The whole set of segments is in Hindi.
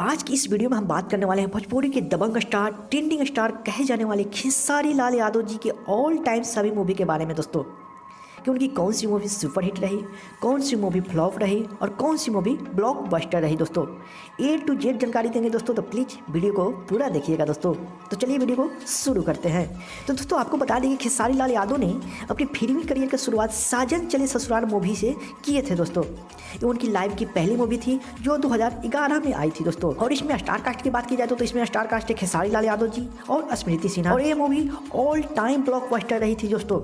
आज की इस वीडियो में हम बात करने वाले हैं भोजपुरी के दबंग स्टार, ट्रेंडिंग स्टार कहे जाने वाले खेसारी लाल यादव जी के ऑल टाइम सभी मूवी के बारे में दोस्तों, कि उनकी कौन सी मूवी सुपर हिट रही, कौन सी मूवी फ्लॉप रही और कौन सी मूवी ब्लॉकबस्टर रही। दोस्तों A to Z जानकारी देंगे दोस्तों, तो प्लीज़ वीडियो को पूरा देखिएगा दोस्तों। तो चलिए वीडियो को शुरू करते हैं। तो दोस्तों आपको बता दें कि खेसारी लाल यादव ने अपनी फिल्मी करियर की शुरुआत साजन चले ससुराल मूवी से किए थे दोस्तों। ये उनकी लाइफ की पहली मूवी थी जो 2011 में आई थी दोस्तों। और इसमें स्टार कास्ट की बात की जाए तो इसमें स्टार कास्ट है खेसारी लाल यादव जी और स्मृति सिन्हा। और ये मूवी ऑल टाइम ब्लॉकबस्टर रही थी दोस्तों।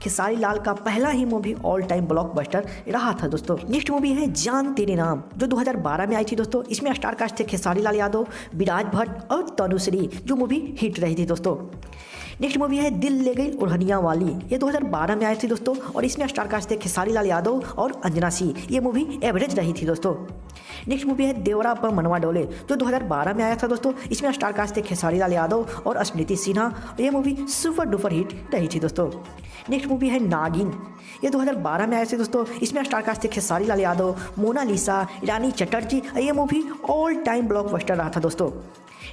खेसारी लाल का पहला ही मूवी ऑल टाइम ब्लॉकबस्टर रहा था दोस्तों। नेक्स्ट मूवी है जान तेरे नाम, जो 2012 में आई थी दोस्तों। इसमें स्टार कास्ट थे खेसारी लाल यादव, विराज भट्ट और तनुश्री, जो मूवी हिट रही थी दोस्तों। नेक्स्ट मूवी है दिल ले गई उड़निया वाली, ये 2012 में आई थी दोस्तों। और इसमें स्टार कास्ट थे खेसारी लाल यादव और अंजना सिंह, ये मूवी एवरेज रही थी दोस्तों। नेक्स्ट मूवी है देवरा पर मनवा डोले, जो 2012 में आया था दोस्तों। इसमें स्टार कास्ट थे खेसारी लाल यादव और स्मृति सिन्हा, ये मूवी सुपर डुपर हिट रही थी दोस्तों। नेक्स्ट मूवी है नागिन, ये 2012 में आए थे दोस्तों। इसमें स्टार कास्ट थे खेसारी लाल यादव, मोनालिसा, रानी चटर्जी, ये मूवी ऑल टाइम ब्लॉकबस्टर रहा था दोस्तों।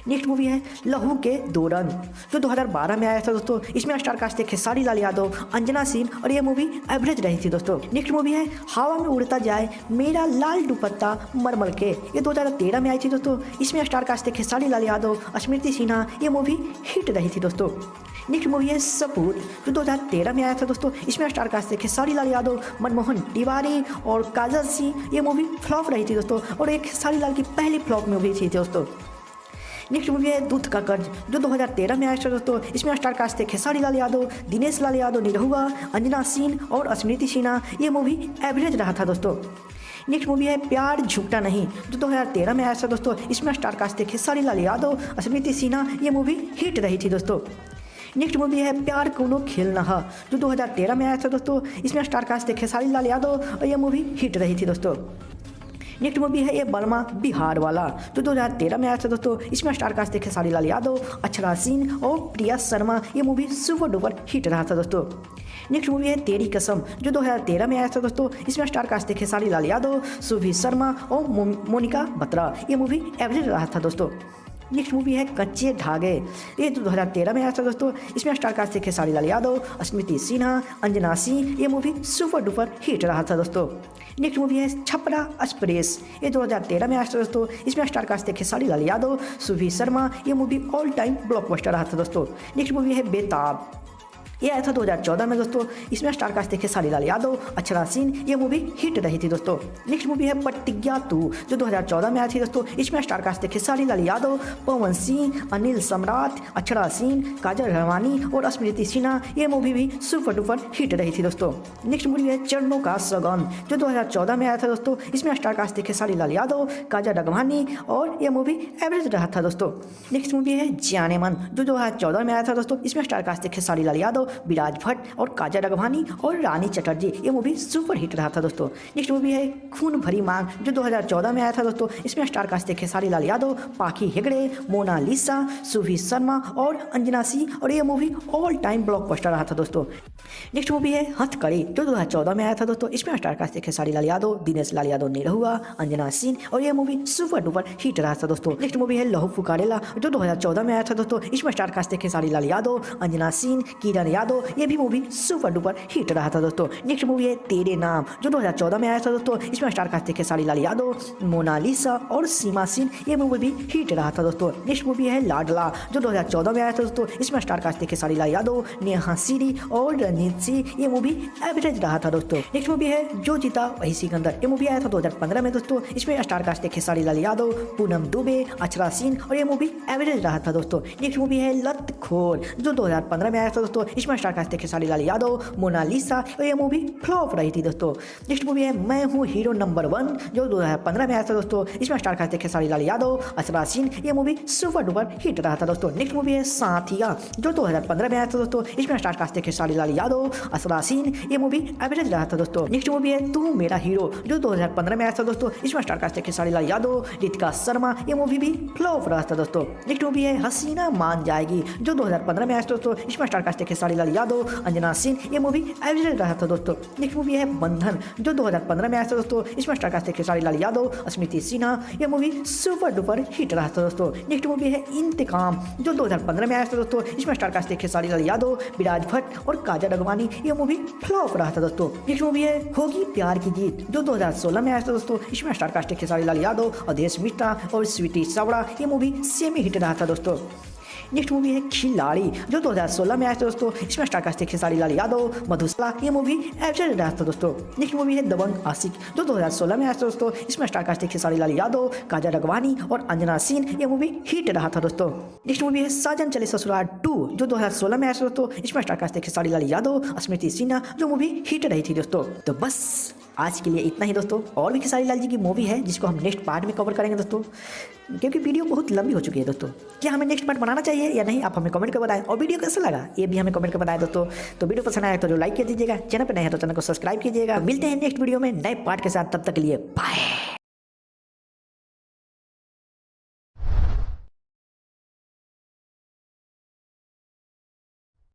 नेक्स्ट मूवी है लहू के दो रंग, जो 2012 में आया था दोस्तों। इसमें स्टार कास्ट थे खेसारी लाल यादव, अंजना सिंह, और ये मूवी एवरेज रही थी दोस्तों। नेक्स्ट मूवी है हवा में उड़ता जाए मेरा लाल दुपट्टा मरमर के, ये 2013 में आई थी दोस्तों। इसमें स्टार कास्ट थे खेसारी लाल यादव, स्मृति सिन्हा, ये मूवी हिट रही थी दोस्तों। नेक्स्ट मूवी है सपूत, जो 2013 में आया था दोस्तों। इसमें स्टार कास्ट थे खेसारी लाल यादव, मनमोहन तिवारी और काजल सिंह, ये मूवी फ्लॉप रही थी दोस्तों। और एक खेसारी लाल की पहली फ्लॉप मूवी थी दोस्तों। नेक्स्ट मूवी है दूध का कर्ज, जो 2013 में आया था दोस्तों। इसमें स्टार कास्ट थे खेसारी लाल यादव, दिनेश लाल यादव निरहुआ, अंजना सिंह और स्मृति सिन्हा, ये मूवी एवरेज रहा था दोस्तों। नेक्स्ट मूवी है प्यार झुकता नहीं, जो 2013 में आया था दोस्तों। इसमें स्टार कास्ट थे खेसारी लाल यादव, स्मृति सिन्हा, ये मूवी हिट रही थी दोस्तों। नेक्स्ट मूवी है प्यार कोनो खेल नहा, जो 2013 में आया था दोस्तों। इसमें स्टार कास्ट थे खेसारी लाल यादव और ये मूवी हिट रही थी दोस्तों। नेक्स्ट मूवी है ये बर्मा बिहार वाला, जो 2013 में आया था दोस्तों। इसमें स्टार कास्ट थे खेसारी लाल यादव, अक्षरा सिंह और प्रिया शर्मा, ये मूवी सुपर डुपर हिट रहा था दोस्तों। नेक्स्ट मूवी है तेरी कसम, जो 2013 में आया था दोस्तों। इसमें स्टार कास्ट थे खेसारी लाल यादव, सुभी शर्मा और मोनिका बत्रा, ये मूवी एवरेज रहा था दोस्तों। नेक्स्ट मूवी है कच्चे धागे, ये 2013 में आया था दोस्तों। इसमें स्टार कास्ट थे खेसारी लाल यादव, स्मृति सिन्हा, अंजना सिंह, ये मूवी सुपर डुपर हिट रहा था दोस्तों। नेक्स्ट मूवी है छपरा एक्सप्रेस, ये 2013 में आया था दोस्तों। इसमें स्टार कास्ट थे खेसारी लाल यादव, सुभी शर्मा, ये मूवी ऑल टाइम ब्लॉकबस्टर रहा था दोस्तों। नेक्स्ट मूवी है बेताब, ये आया था 2014 में दोस्तों। इसमें स्टार कास्ट थे खेसारी लाल यादव, अक्षरा सिंह, ये मूवी हिट रही थी दोस्तों। नेक्स्ट मूवी है प्रतिज्ञा 2, जो 2014 में आई थी दोस्तों। इसमें स्टार कास्ट थे खेसारी लाल यादव, पवन सिंह, अनिल सम्राट, अक्षरा सिंह, काजल रवानी और स्मृति सिन्हा, ये मूवी भी सुपर डुपर हिट रही थी दोस्तों। नेक्स्ट मूवी है चरणों का सगन, जो 2014 में आया था दोस्तों। इसमें स्टार कास्ट थे खेसारी लाल यादव, काजल रघवानी, और ये मूवी एवरेज रहा था दोस्तों। नेक्स्ट मूवी है जाने मन, जो 2014 में आया था दोस्तों। इसमें स्टार कास्ट थे खेसारी लाल यादव, विराज भट्ट और काजल राघवानी और रानी चटर्जी, ये मूवी सुपर हिट रहा था दोस्तों। नेक्स्ट मूवी है खून भरी मांग, जो 2014 में आया था दोस्तों। इसमें स्टार कास्ट थे खेसारी लाल यादव, पाखी हेगड़े, मोनालिसा, सुभी शर्मा और अंजना सिंह, और ये मूवी ऑल टाइम ब्लॉकबस्टर रहा था दोस्तों। नेक्स्ट मूवी है हथकड़ी, जो 2014 में आया था दोस्तों। इसमें स्टार कास्ट थे खेसारी लाल यादव, दिनेश लाल यादव निरहुआ, अंजना सिंह, और ये मूवी सुपर डुपर हिट रहा था दोस्तों। नेक्स्ट मूवी है लहू पुकारेला, जो 2014 में आया था दोस्तों। इसमें स्टार कास्ट थे खेसारी लाल यादव, अंजना सिंह, किरण यादव, ये भी मूवी सुपर डुपर हिट रहा था दोस्तों। नेक्स्ट मूवी है तेरे नाम, जो 2014 में आया था दोस्तों। इसमें स्टार कास्ट थे खेसारी लाल यादव, मोनालिसा और सीमा सिंह, ये मूवी भी हिट रहा था दोस्तों। नेक्स्ट मूवी है लाडला, जो 2014 में आया था दोस्तों। इसमें स्टार कास्ट थे खेसारी लाल यादव, नेहा सिरी और रणजीत सिंह, ये मूवी एवरेज रहा था दोस्तों। नेक्स्ट मूवी है जो जीता वही सिकंदर, ये मूवी आया था 2015 में दोस्तों। इसमें स्टार कास्ट थे खेसारी लाल यादव, पूनम दुबे, अक्षरा सिंह, और ये मूवी एवरेज रहा था दोस्तों। नेक्स्ट मूवी है लत खोर, जो 2015 में आया था दोस्तों। इसमें स्टार कास्ट थे खेसारी लाल यादव, मोनालिसा, और ये मूवी फ्लॉप रही थी दोस्तों। नेक्स्ट मूवी है मैं हूँ हीरो नंबर 1, जो 2015 में आया था दोस्तों। इसमें स्टार कास्ट थे खेसारी लाल यादव, अक्षरा सिंह, ये मूवी सुपर डुपर हिट रहा था दोस्तों। नेक्स्ट मूवी है साथिया, जो 2015 में आया था दोस्तों। इसमें स्टार कास्ट थे खेसारी लाल यादव, अक्षरा सिंह, ये मूवी एवरेज रहा था दोस्तों। नेक्स्ट मूवी है तू मेरा हीरो, जो 2015 में आया था दोस्तों। इसमें स्टार कास्ट थे खेसारी लाल यादव, रितिका शर्मा, ये मूवी भी फ्लॉप रहा था दोस्तों। नेक्स्ट मूवी है हसीना मान जाएगी, जो 2015 में आया था दोस्तों। इसमें स्टार कास्ट थे खेसारी खेसारी लाल यादव, अंजना सिंह, ये मूवी एवरेज रहा था दोस्तों। नेक्स्ट मूवी है बंधन जो 2015 में आया था दोस्तों। इसमें स्टार कास्ट थे खेसारी लाल यादव, स्मृति सिन्हा, ये मूवी सुपर डुपर हिट रहा था दोस्तों। नेक्स्ट मूवी है इंतकाम जो 2015 में आया था दोस्तों। इसमें स्टार कास्ट थे खेसारी लाल यादव, विराज भट्ट और काजल राघवानी, ये मूवी फ्लॉप रहा था दोस्तों। नेक्स्ट मूवी है होगी प्यार की जीत जो 2016 में आया था दोस्तों। इसमें स्टार कास्ट थे खेसारी लाल यादव, अवधेश मिश्रा और स्वीटी सावड़ा, ये मूवी सेमी हिट रहा था दोस्तों। नेक्स्ट मूवी है खिलाड़ी जो 2016 में आया था दोस्तों। इसमें स्टार कास्ट थे खेसारी लाल यादव, मधुशाला, ये मूवी एवरेज रहा था दोस्तों। नेक्स्ट मूवी है दबंग आशिक जो 2016 में आया था दोस्तों। इसमें स्टार कास्ट थे खेसारी लाल यादव, काजल राघवानी और अंजना सिंह, ये मूवी हिट रहा था दोस्तों। नेक्स्ट मूवी है साजन चले ससुराल 2 जो 2016 में आया था दोस्तों। इसमें स्टार कास्ट थे खेसारी लाल यादव, स्मृति सिन्हा, जो मूवी हिट रही थी दोस्तों। तो बस आज के लिए इतना ही दोस्तों। और भी खेसारी लाल जी की मूवी है जिसको हम नेक्स्ट पार्ट में कवर करेंगे दोस्तों, क्योंकि वीडियो बहुत लंबी हो चुकी है दोस्तों। क्या हमें नेक्स्ट पार्ट बनाना चाहिए या नहीं, आप हमें कमेंट कर बताएं। और वीडियो कैसा लगा ये भी हमें कमेंट कर बताएं दोस्तों। तो वीडियो पसंद आया तो जो लाइक कर दीजिएगा, चैनल पर नए हैं तो चैनल को सब्सक्राइब कीजिएगा। मिलते हैं नेक्स्ट वीडियो में नए पार्ट के साथ, तब तक के लिए बाय।